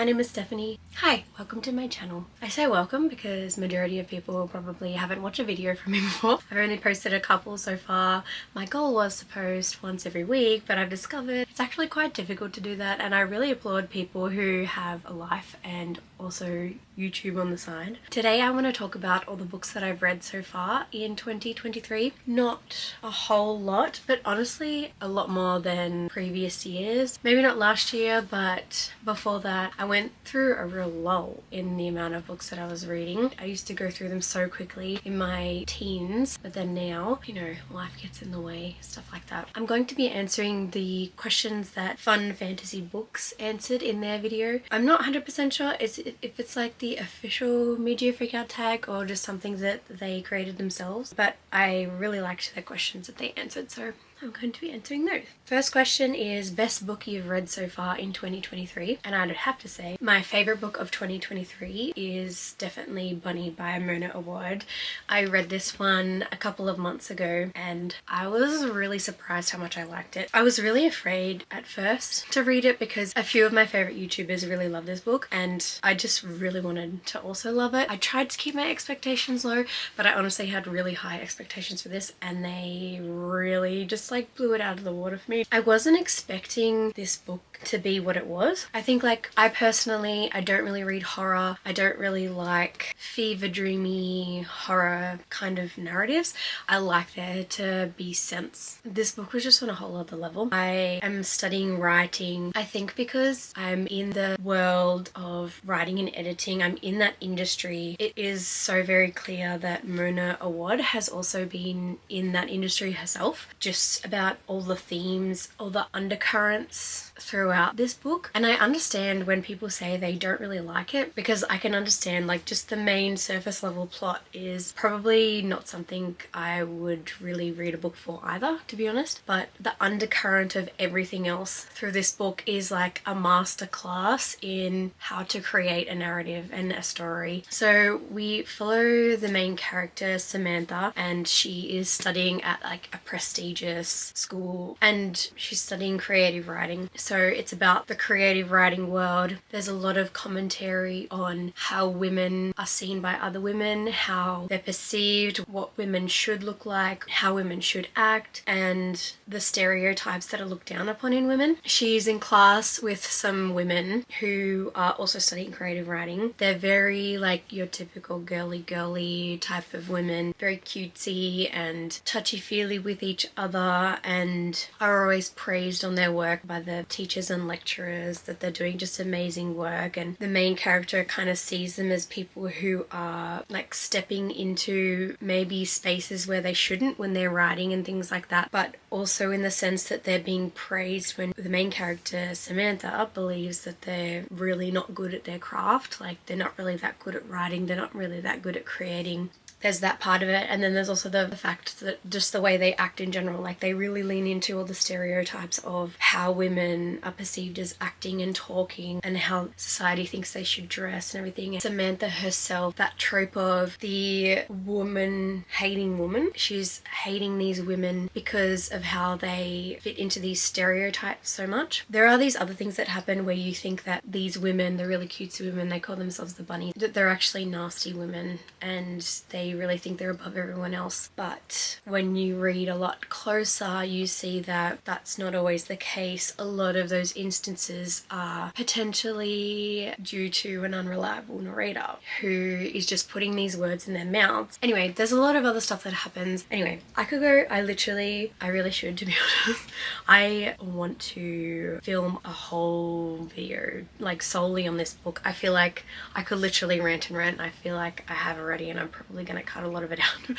name is Stephanie. Hi, welcome to my channel. I say welcome because majority of people probably haven't watched a video from me before. I've only posted a couple so far. My goal was to post once every week, but I've discovered it's actually quite difficult to do that, and I really applaud people who have a life and also YouTube on the side. Today I want to talk about all the books that I've read so far in 2023. Not a whole lot, but honestly a lot more than previous years. Maybe not last year, but before that I went through a real lull in the amount of books that I was reading. I used to go through them so quickly in my teens, but then now, you know, life gets in the way, stuff like that. I'm going to be answering the questions that Fun Fantasy Books answered in their video. I'm not 100% sure if it's like the official mid-year freakout tag or just something that they created themselves, but I really liked the questions that they answered, so I'm going to be answering those. First question is best book you've read so far in 2023, and I'd have to say my favorite book of 2023 is definitely Bunny by Mona Award. I read this one a couple of months ago and I was really surprised how much I liked it. I was really afraid at first to read it because a few of my favorite YouTubers really love this book and I just really wanted to also love it. I tried to keep my expectations low, but I honestly had really high expectations for this and they really just like blew it out of the water for me. I wasn't expecting this book to be what it was. I think like I don't really read horror. I don't really like fever dreamy horror kind of narratives. I like there to be sense. This book was just on a whole other level. I am studying writing, I think because I'm in the world of writing and editing. I'm in that industry. It is so very clear that Mona Award has also been in that industry herself. Just about all the themes, all the undercurrents throughout this book. And I understand when people say they don't really like it because I can understand like just the main surface level plot is probably not something I would really read a book for either, to be honest. But the undercurrent of everything else through this book is like a masterclass in how to create a narrative and a story. So we follow the main character Samantha and she is studying at like a prestigious school and she's studying creative writing. So it's about the creative writing world. There's a lot of commentary on how women are seen by other women, how they're perceived, what women should look like, how women should act, and the stereotypes that are looked down upon in women. She's in class with some women who are also studying creative writing. They're very like your typical girly type of women, very cutesy and touchy-feely with each other and are always praised on their work by the teachers and lecturers that they're doing just amazing work, and the main character kind of sees them as people who are like stepping into maybe spaces where they shouldn't when they're writing and things like that, but also in the sense that they're being praised when the main character Samantha believes that they're really not good at their craft, like they're not really that good at writing, they're not really that good at creating. There's that part of it, and then there's also the fact that just the way they act in general, like they really lean into all the stereotypes of how women are perceived as acting and talking and how society thinks they should dress and everything. And Samantha herself, that trope of the woman hating woman, she's hating these women because of how they fit into these stereotypes so much. There are these other things that happen where you think that these women, the really cutesy women, they call themselves the bunny, that they're actually nasty women and they really think they're above everyone else. But when you read a lot closer, you see that that's not always the case. A lot of those instances are potentially due to an unreliable narrator who is just putting these words in their mouths. Anyway, there's a lot of other stuff that happens. Anyway, I really should, to be honest. I want to film a whole video like solely on this book. I feel like I could literally rant and rant. I feel like I have already and I'm probably gonna cut a lot of it out.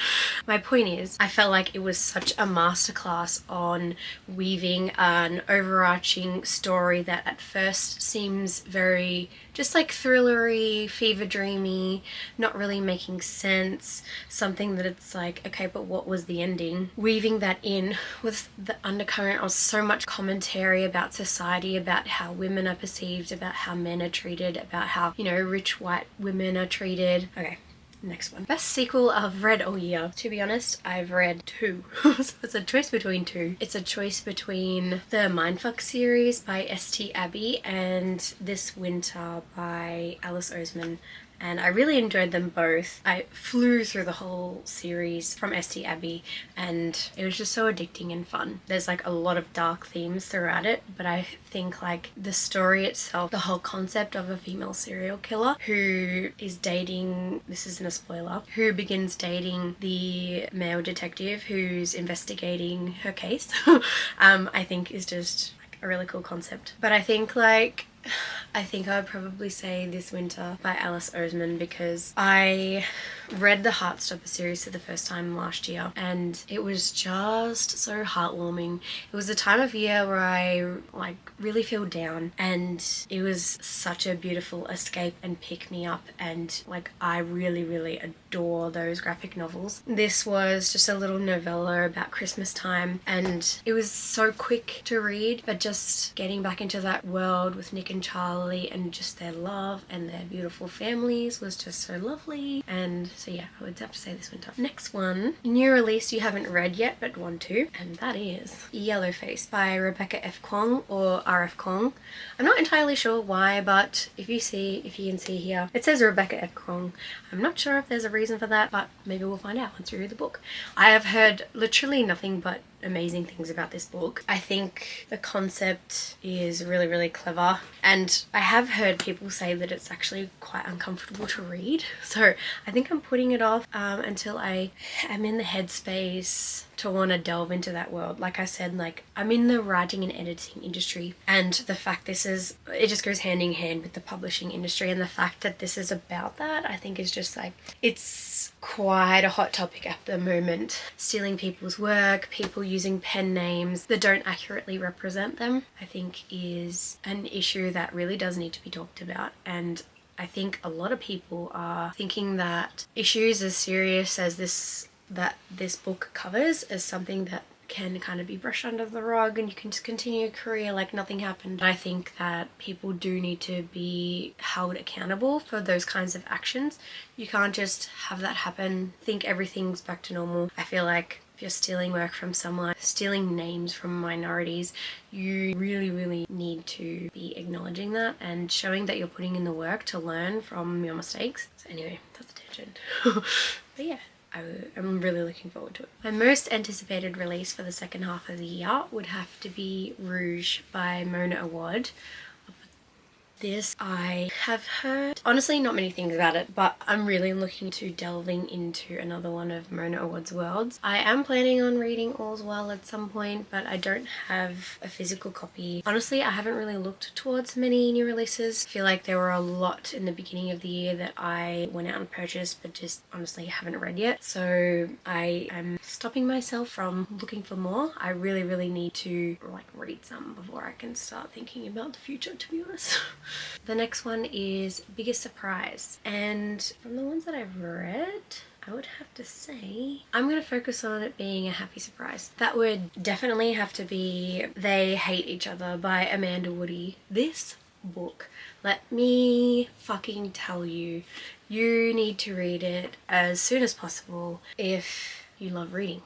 My point is, I felt like it was such a masterclass on weaving an overarching story that at first seems very just like thrillery, fever dreamy, not really making sense, something that it's like, okay, but what was the ending? Weaving that in with the undercurrent of so much commentary about society, about how women are perceived, about how men are treated, about how, you know, rich white women are treated. Okay, Next one. Best sequel I've read all year. To be honest, I've read 2. So it's a choice between 2. It's a choice between the Mindfuck series by St. Abbey and This Winter by Alice Oseman. And I really enjoyed them both. I flew through the whole series from St. Abbey and it was just so addicting and fun. There's like a lot of dark themes throughout it, but I think like the story itself, the whole concept of a female serial killer who is dating, this isn't a spoiler, who begins dating the male detective who's investigating her case, I think is just like a really cool concept. But I think I would probably say This Winter by Alice Oseman because I read the Heartstopper series for the first time last year and it was just so heartwarming. It was a time of year where I like really feel down and it was such a beautiful escape and pick me up, and like I really adore those graphic novels. This was just a little novella about Christmas time and it was so quick to read, but just getting back into that world with Nick and Charlie and just their love and their beautiful families was just so lovely. And so yeah, I would have to say This Winter. Next one, new release you haven't read yet but want to, and that is Yellowface by Rebecca F. Kuang or R.F. Kuang. I'm not entirely sure why, but if you can see here, it says Rebecca F. Kuang. I'm not sure if there's a reason for that, but maybe we'll find out once we read the book. I have heard literally nothing but amazing things about this book. I think the concept is really clever, and I have heard people say that it's actually quite uncomfortable to read, so I think I'm putting it off until I am in the headspace to want to delve into that world. Like I said, like I'm in the writing and editing industry, and the fact it just goes hand in hand with the publishing industry, and the fact that this is about that I think is just like, it's quite a hot topic at the moment. Stealing people's work, people using pen names that don't accurately represent them, I think is an issue that really does need to be talked about. And I think a lot of people are thinking that issues as serious as this book covers is something that can kind of be brushed under the rug and you can just continue your career like nothing happened. I think that people do need to be held accountable for those kinds of actions. You can't just have that happen, think everything's back to normal. I feel like if you're stealing work from someone, stealing names from minorities, you really need to be acknowledging that and showing that you're putting in the work to learn from your mistakes. So anyway, that's a tangent. But yeah, I'm really looking forward to it. My most anticipated release for the second half of the year would have to be Rouge by Mona Awad. This I have heard honestly not many things about it, but I'm really looking to delving into another one of Mona Awad's worlds. I am planning on reading All's Well at some point, but I don't have a physical copy. Honestly, I haven't really looked towards many new releases. I feel like there were a lot in the beginning of the year that I went out and purchased but just honestly haven't read yet, so I am stopping myself from looking for more. I really need to like read some before I can start thinking about the future, to be honest. The next one is Biggest Surprise, and from the ones that I've read, I would have to say I'm going to focus on it being a happy surprise. That would definitely have to be They Hate Each Other by Amanda Woody. This book, let me fucking tell you, you need to read it as soon as possible if you love reading.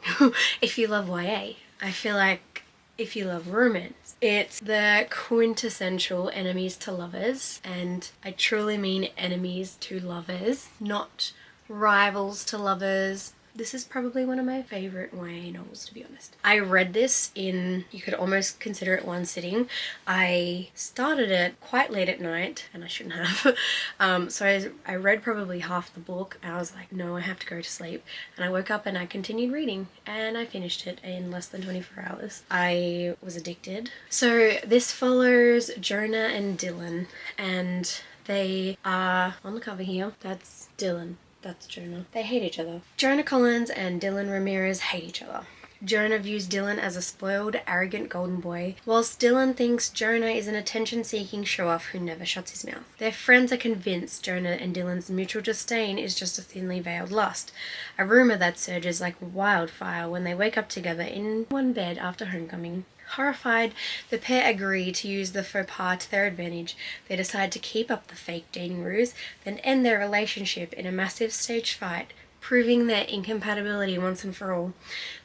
If you love YA. I feel like if you love romance, it's the quintessential enemies to lovers, and I truly mean enemies to lovers, not rivals to lovers. This is probably one of my favourite YA novels, to be honest. I read this in, you could almost consider it one sitting. I started it quite late at night, and I shouldn't have. So I read probably half the book, and I was like, no, I have to go to sleep. And I woke up and I continued reading, and I finished it in less than 24 hours. I was addicted. So this follows Jonah and Dylan, and they are, on the cover here, that's Dylan. That's Jonah. They hate each other. Jonah Collins and Dylan Ramirez hate each other. Jonah views Dylan as a spoiled, arrogant golden boy, whilst Dylan thinks Jonah is an attention-seeking show-off who never shuts his mouth. Their friends are convinced Jonah and Dylan's mutual disdain is just a thinly veiled lust, a rumour that surges like wildfire when they wake up together in one bed after homecoming. Horrified, the pair agree to use the faux pas to their advantage. They decide to keep up the fake dating ruse, then end their relationship in a massive staged fight, proving their incompatibility once and for all.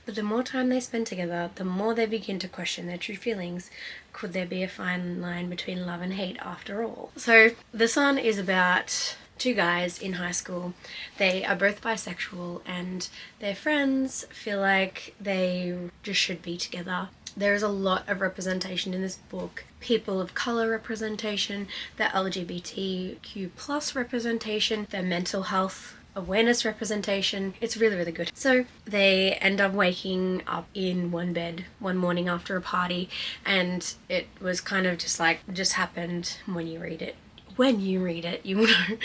But the more time they spend together, the more they begin to question their true feelings. Could there be a fine line between love and hate after all? So this one is about two guys in high school. They are both bisexual and their friends feel like they just should be together. There is a lot of representation in this book. People of colour representation, the LGBTQ plus representation, their mental health awareness representation. It's really, really good. So they end up waking up in one bed one morning after a party, and it was kind of just like, just happened. When you read it, you will know.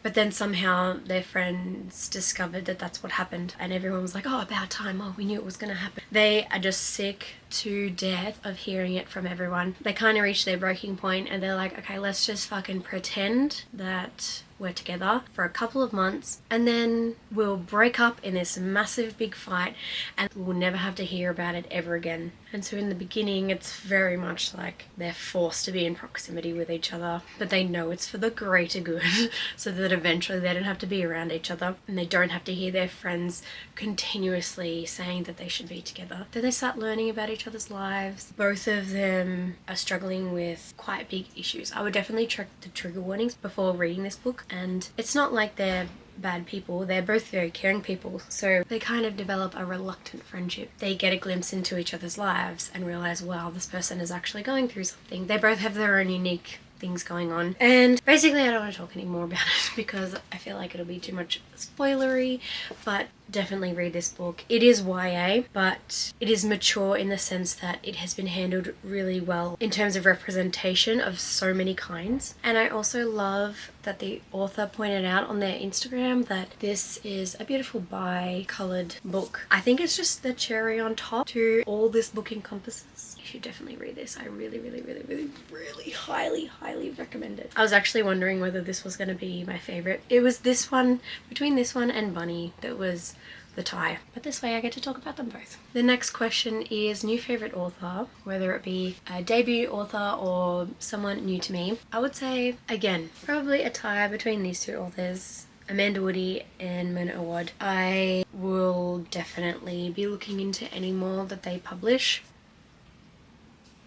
But then somehow their friends discovered that that's what happened, and everyone was like, oh, about time, oh, we knew it was gonna happen. They are just sick to death of hearing it from everyone. They kind of reach their breaking point and they're like, okay, let's just fucking pretend that we're together for a couple of months, and then we'll break up in this massive big fight and we'll never have to hear about it ever again. And so in the beginning it's very much like they're forced to be in proximity with each other, but they know it's for the greater good so that eventually they don't have to be around each other and they don't have to hear their friends continuously saying that they should be together. Then they start learning about each other's lives. Both of them are struggling with quite big issues. I would definitely check the trigger warnings before reading this book, and it's not like they're bad people. They're both very caring people, so they kind of develop a reluctant friendship. They get a glimpse into each other's lives and realize, wow, this person is actually going through something. They both have their own unique things going on, and basically I don't want to talk any more about it because I feel like it'll be too much spoilery, but definitely read this book. It is YA, but it is mature in the sense that it has been handled really well in terms of representation of so many kinds. And I also love that the author pointed out on their Instagram that this is a beautiful bi-coloured book. I think it's just the cherry on top to all this book encompasses. You should definitely read this. I really, really, really, really, really highly recommend it. I was actually wondering whether this was going to be my favourite. It was this one, between this one and Bunny, that was the tie, but this way I get to talk about them both. The next question is new favourite author, whether it be a debut author or someone new to me. I would say, again, probably a tie between these two authors, Amanda Woody and Mona Awad. I will definitely be looking into any more that they publish.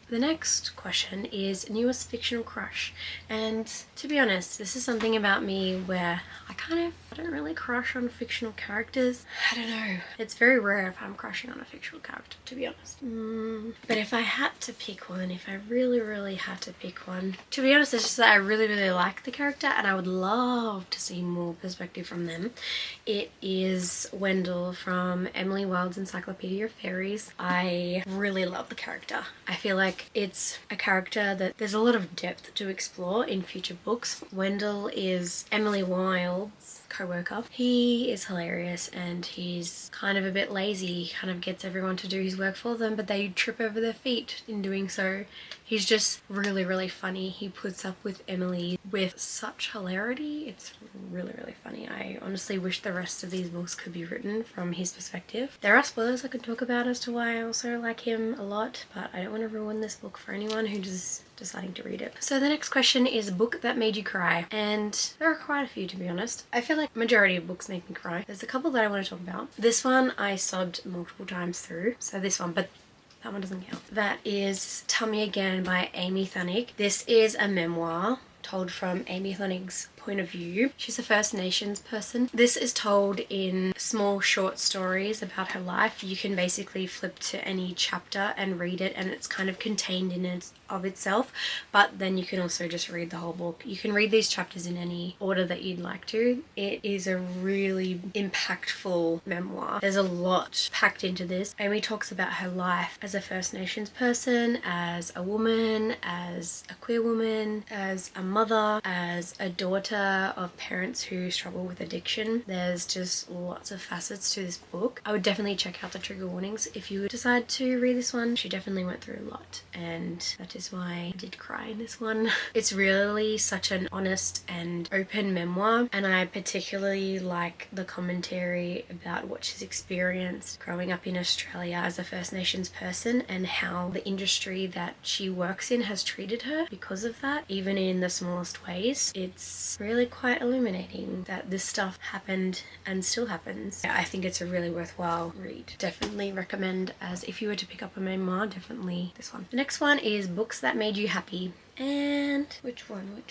The next question is newest fictional crush, and to be honest, this is something about me where I don't really crush on fictional characters. I don't know. It's very rare if I'm crushing on a fictional character, to be honest. But if I had to pick one, if I really had to pick one, to be honest, it's just that I really like the character and I would love to see more perspective from them. It is Wendell from Emily Wilde's Encyclopedia of Fairies. I really love the character. I feel like it's a character that there's a lot of depth to explore in future books. Wendell is Emily Wilde's co-worker. He is hilarious and he's kind of a bit lazy. He kind of gets everyone to do his work for them, but they trip over their feet in doing so. He's just really funny. He puts up with Emily with such hilarity. It's really funny. I honestly wish the rest of these books could be written from his perspective. There are spoilers I could talk about as to why I also like him a lot, but I don't want to ruin this book for anyone who just deciding to read it. So the next question is a book that made you cry, and there are quite a few, to be honest. I feel like majority of books make me cry. There's a couple that I want to talk about. This one I sobbed multiple times through, so this one, but that one doesn't count. That is Tell Me Again by Amy Thunig. This is a memoir told from Amy Thunig's point of view. She's a First Nations person. This is told in small short stories about her life. You can basically flip to any chapter and read it, and it's kind of contained in it of itself, but then you can also just read the whole book. You can read these chapters in any order that you'd like to. It is a really impactful memoir. There's a lot packed into this. Amy talks about her life as a First Nations person, as a woman, as a queer woman, as a mother, as a daughter, character of parents who struggle with addiction. There's just lots of facets to this book. I would definitely check out the trigger warnings if you decide to read this one. She definitely went through a lot, and that is why I did cry in this one. It's really such an honest and open memoir, and I particularly like the commentary about what she's experienced growing up in Australia as a First Nations person, and how the industry that she works in has treated her because of that, even in the smallest ways. It's really quite illuminating that this stuff happened and still happens. I think it's a really worthwhile read. Definitely recommend, as if you were to pick up a memoir, definitely this one. The next one is Books That Made You Happy. And which one?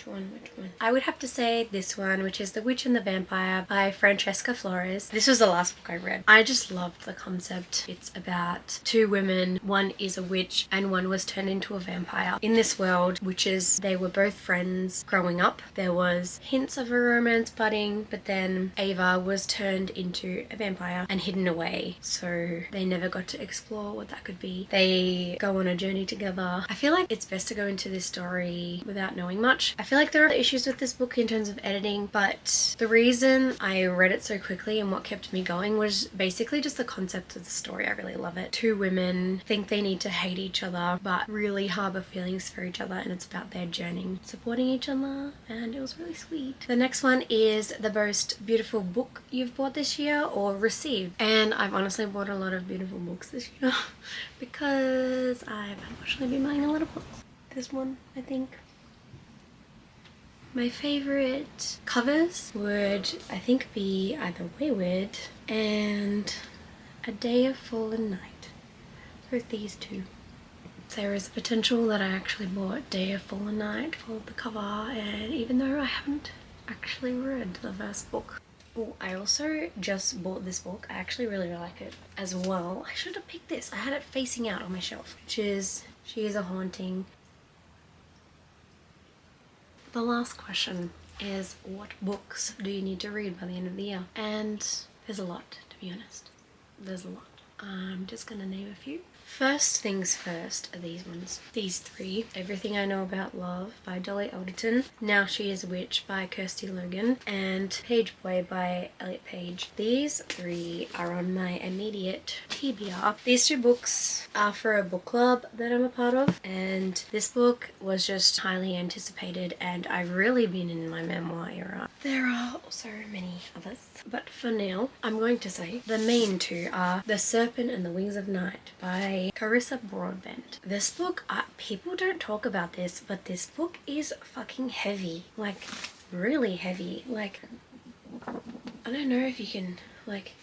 I would have to say this one, which is The Witch and the Vampire by Francesca Flores. This was the last book I read. I just loved the concept. It's about two women. One is a witch and one was turned into a vampire. In this world, witches, they were both friends growing up. There was hints of a romance budding, but then Ava was turned into a vampire and hidden away, so they never got to explore what that could be. They go on a journey together. I feel like it's best to go into this story without knowing much. I feel like there are issues with this book in terms of editing, but the reason I read it so quickly and what kept me going was basically just the concept of the story. I really love it. Two women think they need to hate each other but really harbour feelings for each other, and it's about their journey supporting each other, and it was really sweet. The next one is The Most Beautiful Book You've Bought This Year or Received, and I've honestly bought a lot of beautiful books this year because I've unfortunately been buying a lot of books. This one, I think. My favourite covers would, I think, be either Wayward and A Day of Fallen Night. Both these two. There is a potential that I actually bought Day of Fallen Night for the cover, and even though I haven't actually read the first book. Oh, I also just bought this book. I actually really like it as well. I should have picked this. I had it facing out on my shelf, which is She Is a Haunting. The last question is, what books do you need to read by the end of the year? And there's a lot, to be honest. There's a lot. I'm just gonna name a few. First things first are these ones. These three. Everything I Know About Love by Dolly Alderton. Now She Is a Witch by Kirsty Logan. And Page Boy by Elliot Page. These three are on my immediate TBR. These two books are for a book club that I'm a part of. And this book was just highly anticipated, and I've really been in my memoir era. There are also many others, but for now I'm going to say the main two are The Serpent and the Wings of Night by Carissa Broadbent. This book, people don't talk about this, but this book is fucking heavy. Like, really heavy. Like, I don't know if you can, like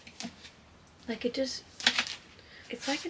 it just, it's like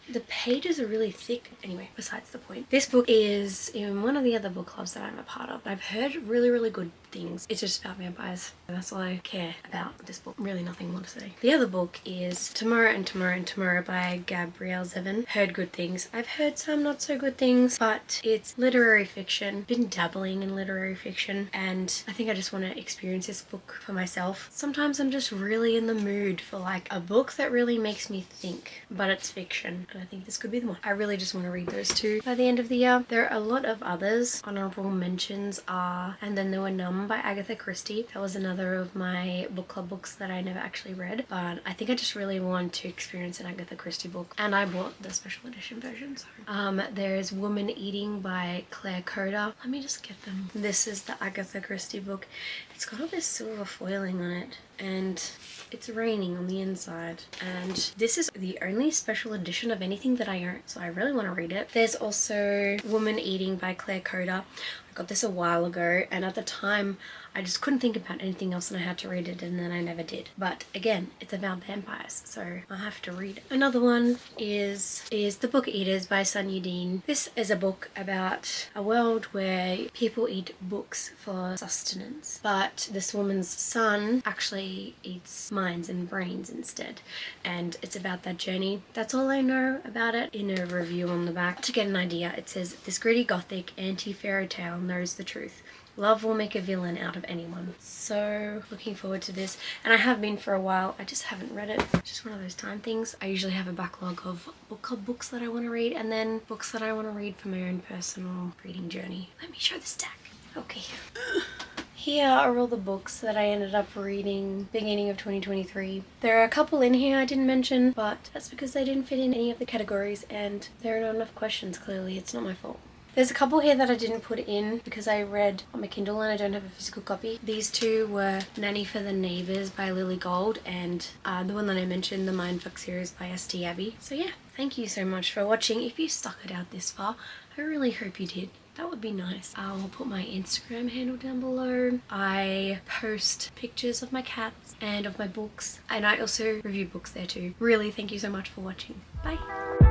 the pages are really thick. Anyway, besides the point. This book is in one of the other book clubs that I'm a part of. I've heard really, really good things. It's just about vampires. That's all I care about this book. Really nothing more to say. The other book is Tomorrow and Tomorrow and Tomorrow by Gabrielle Zevin. Heard good things. I've heard some not so good things, but it's literary fiction. Been dabbling in literary fiction, and I think I just want to experience this book for myself. Sometimes I'm just really in the mood for like a book that really makes me think, but it's fiction, and I think this could be the one. I really just want to read those two by the end of the year. There are a lot of others. Honorable mentions are And Then There Were None by Agatha Christie. That was another of my book club books that I never actually read, but I think I just really want to experience an Agatha Christie book, and I bought the special edition version. So there's Woman Eating by Claire Coda. Let me just get them. This is the Agatha Christie book. It's got all this silver foiling on it, and it's raining on the inside, and this is the only special edition of anything that I own, so I really want to read it. There's also Woman Eating by Claire Coda. I got this a while ago, and at the time I just couldn't think about anything else and I had to read it, and then I never did. But again, it's about vampires, so I have to read it. Another one is The Book Eaters by Sonia Dean. This is a book about a world where people eat books for sustenance, but this woman's son actually eats minds and brains instead, and it's about that journey. That's all I know about it. In a review on the back, to get an idea, it says, "This gritty gothic anti-fairy tale knows the truth. Love will make a villain out of anyone." So looking forward to this, and I have been for a while. I just haven't read it. It's just one of those time things. I usually have a backlog of book club books that I want to read, and then books that I want to read for my own personal reading journey. Let me show the stack. Okay. Here are all the books that I ended up reading beginning of 2023. There are a couple in here I didn't mention, but that's because they didn't fit in any of the categories and there are not enough questions. Clearly it's not my fault. There's a couple here that I didn't put in because I read on my Kindle and I don't have a physical copy. These two were Nanny for the Neighbours by Lily Gold and the one that I mentioned, the Mindfuck series by St. Abbey. So yeah, thank you so much for watching. If you stuck it out this far, I really hope you did. That would be nice. I'll put my Instagram handle down below. I post pictures of my cats and of my books, and I also review books there too. Really, thank you so much for watching. Bye.